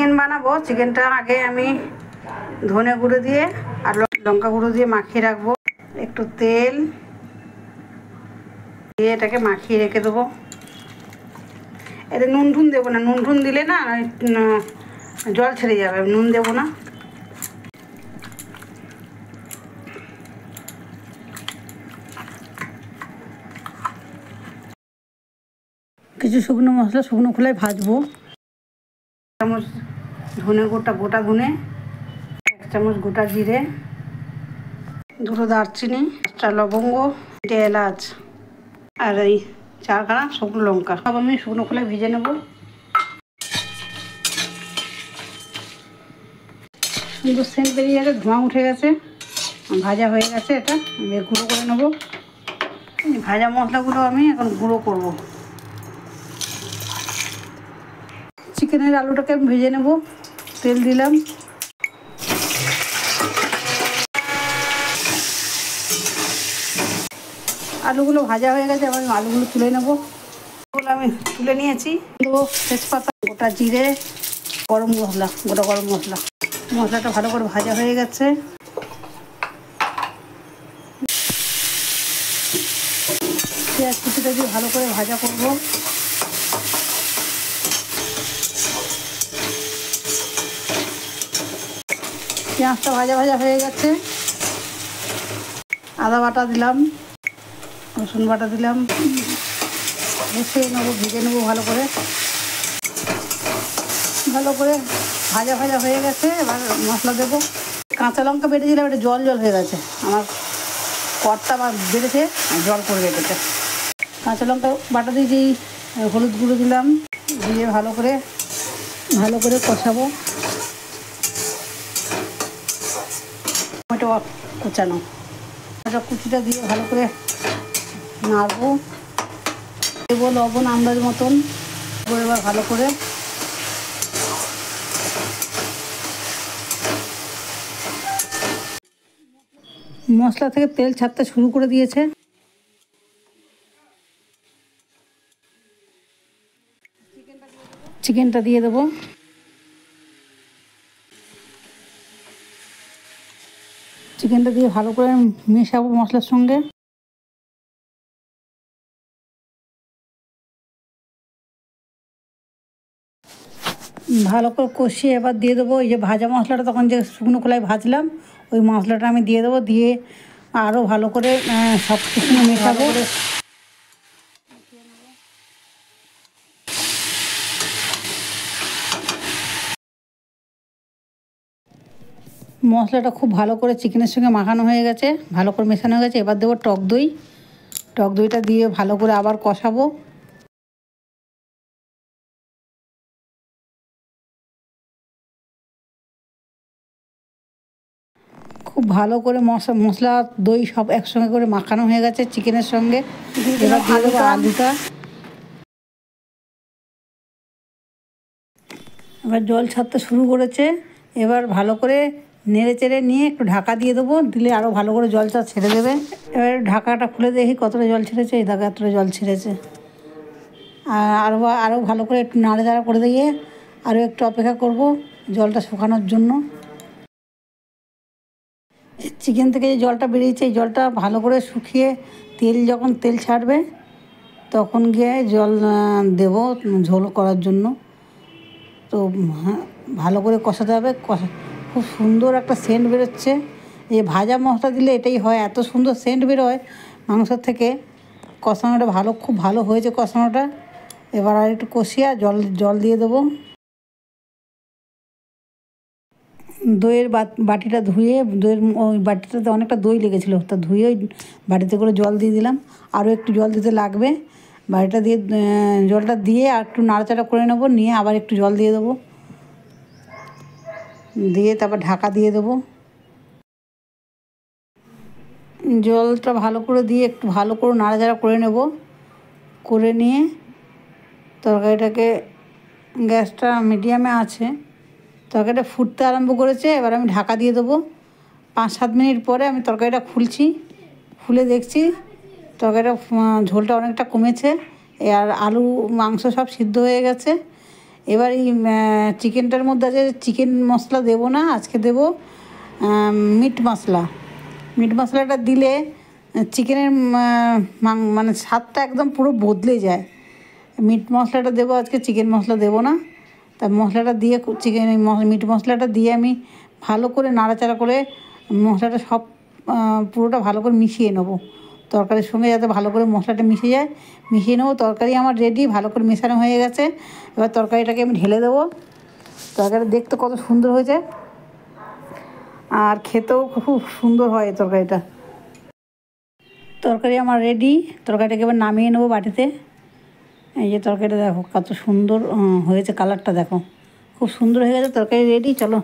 Chicken বানাবো। চিকেনটা আগে আমি ধনে গুঁড়ো দিয়ে আর লঙ্কা গুঁড়ো দিয়ে মাখিয়ে রাখবো। একটু তেল দিয়ে এটাকে মাখিয়ে রেখে দেবো। এতে নুন টুন দেবো না, নুন টুন দিলে না জল ছেড়ে যাবে, নুন দেবো না। কিছু শুকনো মশলা শুকনো খোলায় ভাজবো। 1 চামচ ধনে গোটা ধনে, 1 চামচ গোটা জিরে, 2 দারচিনি, 1টা লবঙ্গ, 2 এলাচ আর এই 4খানা শুকনো লঙ্কা। সব আমি শুকনো খোলায় ভেজে নেব। সুন্দর সেন্ট বেরিয়ে গেছে, ধোঁয়া উঠে গেছে, ভাজা হয়ে গেছে। এটা আমি গুঁড়ো করে নেব। ভাজা মশলাগুলো আমি এখন গুঁড়ো করব। চিকেনের আলুটাকে আমি ভেজে নেব। তেল দিলাম, আলুগুলো ভাজা হয়ে গেছে। এবার আলুগুলো তুলে নেব। আলুগুলো আমি তুলে নিয়েছি। দেবো তেজপাতা, গোটা জিরে, গরম মশলা, গোটা গরম মশলা। মশলাটা ভালো করে ভাজা হয়ে গেছে। পেঁয়াজ কুচিটা দিয়ে ভালো করে ভাজা করব। পেঁয়াজটা ভাজা হয়ে গেছে। আদা বাটা দিলাম, রসুন বাটা দিলাম, বসিয়ে নেবো, ভেজে নেবো ভালো করে। ভাজা হয়ে গেছে। এবার মশলা দেবো। কাঁচা লঙ্কা বেটে দিলাম, এটা জল হয়ে গেছে। আমার কর্তা বেড়েছে, জল করে রেখেছে। কাঁচা লঙ্কা বাটা দিয়েছি, হলুদ গুঁড়ো দিলাম, দিয়ে ভালো করে কষাবো। টমেটো কুচানো, কুচিটা দিয়ে ভালো করে নাড়বো। দেবো লবণ আন্দাজ মতন। এবার ভালো করে মশলা থেকে তেল ছাড়তে শুরু করে দিয়েছে। চিকেনটা দিয়ে দেবো। চিকেনটা দিয়ে ভালো করে মেশাবো মশলার সঙ্গে। ভালো করে কষিয়ে এবার দিয়ে দেবো এই যে ভাজা মশলাটা, তখন যে শুকনো খোলায় ভাজলাম, ওই মশলাটা আমি দিয়ে দেবো। দিয়ে আরও ভালো করে সব কিছু মেশাবো। মশলাটা খুব ভালো করে চিকেনের সঙ্গে মাখানো হয়ে গেছে, ভালো করে মেশানো হয়ে গেছে। এবার দেবো টক দই। টক দইটা দিয়ে ভালো করে আবার কষাবো। খুব ভালো করে মশলা দই সব একসঙ্গে করে মাখানো হয়ে গেছে চিকেনের সঙ্গে। এবার দিয়ে দেবো আলুটা। এবার জল ছাড়তে শুরু করেছে। এবার ভালো করে নেড়ে চেড়ে নিয়ে একটু ঢাকা দিয়ে দেবো। দিলে আরও ভালো করে জলটা ছেড়ে দেবে। এবার ঢাকাটা খুলে দেখি কতটা জল ছেড়েছে। এই দেখো এতটা জল ছেড়েছে। আর আরও ভালো করে একটু নাড়াচাড়া করে দিয়ে আরও একটু অপেক্ষা করব জলটা শুকানোর জন্য। চিকেন থেকে যে জলটা বেরিয়েছে, এই জলটা ভালো করে শুকিয়ে যখন তেল ছাড়বে, তখন গিয়ে জল দেবো ঝোল করার জন্য। তো ভালো করে কষাতে হবে। খুব সুন্দর একটা সেন্ট বেরোচ্ছে। এই ভাজা মশলা দিলে এটাই হয়, এত সুন্দর সেন্ট বেরোয় মাংসর থেকে। কষানোটা খুব ভালো হয়েছে কষানোটা। এবার আর একটু কষিয়ে জল দিয়ে দেবো। দইয়ের বাটিটা ধুয়ে, ওই বাটিটাতে অনেকটা দই লেগেছিলো, তা ধুয়ে ওই বাটিতে করে জল দিয়ে দিলাম। আরও একটু জল দিতে লাগবে। বাটিটা দিয়ে জলটা দিয়ে আর একটু নাড়াচাড়া করে নেবো। নিয়ে আবার একটু জল দিয়ে দেবো, দিয়ে তারপর ঢাকা দিয়ে দেবো। জলটা ভালো করে দিয়ে একটু ভালো করে নাড়াচাড়া করে নেব। করে নিয়ে তরকারিটাকে, গ্যাসটা মিডিয়ামে আছে, তরকারিটা ফুটতে আরম্ভ করেছে। এবার আমি ঢাকা দিয়ে দেবো। 5-7 মিনিট পরে আমি তরকারিটা খুলে দেখছি তরকারিটা ঝোলটা অনেকটা কমেছে। আর আলু মাংস সব সিদ্ধ হয়ে গেছে। এবার এই চিকেনটার মধ্যে আছে চিকেন মশলা দেবো না, আজকে দেবো মিট মশলা। মিট মশলাটা দিলে চিকেনের মানে স্বাদটা একদম পুরো বদলে যায়। মিট মশলাটা দেবো আজকে, চিকেন মশলা দেবো না। তা মশলাটা দিয়ে চিকেন মিট মশলাটা দিয়ে আমি ভালো করে নাড়াচাড়া করে মশলাটা সব পুরোটা ভালো করে মিশিয়ে নেবো তরকারির সঙ্গে, যাতে ভালো করে মশলাটা মিশে যায়। মিশিয়ে নেবো। তরকারি আমার রেডি, ভালো করে মেশানো হয়ে গেছে। এবার তরকারিটাকে আমি ঢেলে দেবো। তরকারি দেখতে কত সুন্দর হয়েছে, আর খেতেও খুব সুন্দর হয় এই তরকারিটা। তরকারি আমার রেডি। তরকারিটাকে এবার নামিয়ে নেবো বাটিতে। এই যে তরকারিটা দেখো কত সুন্দর হয়েছে, কালারটা দেখো খুব সুন্দর হয়ে গেছে। তরকারি রেডি, চলো।